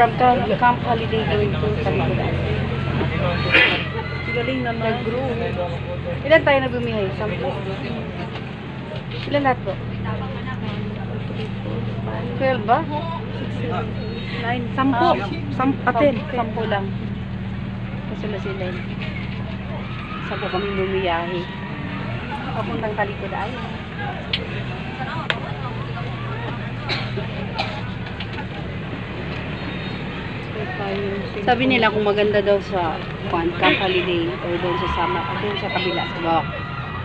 from Camp Holiday going to Talikod Island. Galing naman. Nag-grow. Ilan tayo nagbumihay? 10? Ilan lahat po? 12 ba? 9, 10 lang. Kasula sila. 10 kami bumiyahe. Papuntang Talikod Island. Sabi nila kung maganda daw sa Camp Holiday or doon sa Sama, doon sa kabila, sa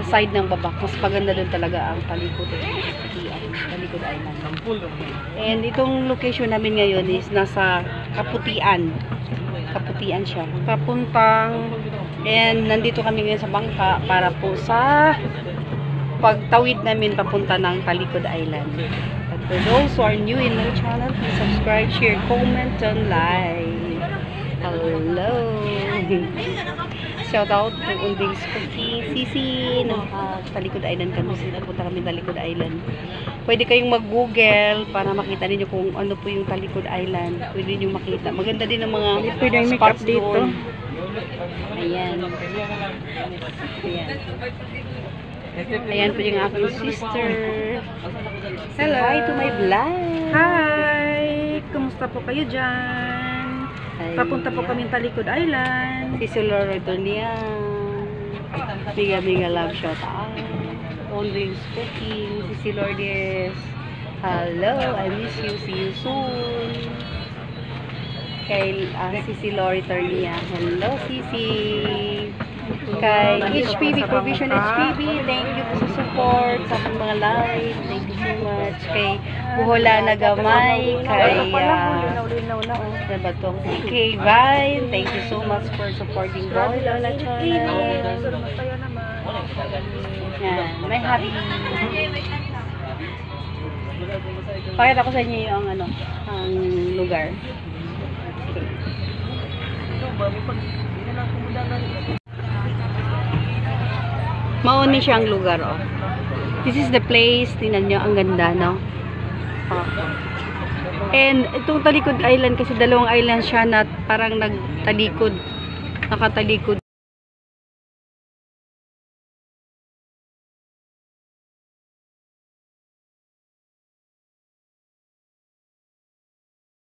side ng baba, mas maganda doon talaga ang Talikod Island. And itong location namin ngayon is nasa Kaputian siya, papuntang, and nandito kami ngayon sa bangka para po sa pagtawid namin papunta ng Talikod Island. But for those who are new in my channel, please subscribe, share, comment, and like. Hello! Shout out to Unding's Cookie, Sisi, Talikod Island kami. Punta kami Talikod Island. Pwede kayong mag-google para makita niyo kung ano po yung Talikod Island. Pwede niyo makita. Maganda din ang mga spots dito. Ayan. Ayan po yung aking sister. Hello! Hi to my vlog! Hi! Kumusta po kayo dyan? Papunta po kami Talikod Island. Si Laura Donian. Miga love shout out. Always cooking. Si Lourdes. Hello, I miss you. See you soon. Kay Sisi Lori Tornia. Hello, Sisi. Kay HPB, Provision HPB. Thank you po sa support sa mga live. Thank you so much. Kay Buhola Nagamay. Kay kay Vine. Thank you so much for supporting Boy Lola channel. Yan, may happy. Pakita ko sa inyo yung ang lugar. Mauni siyang lugar, oh. This is the place. Tingnan nyo, ang ganda, no? Oh. And itong Talikod Island, kasi dalawang island siya na parang nakatalikod.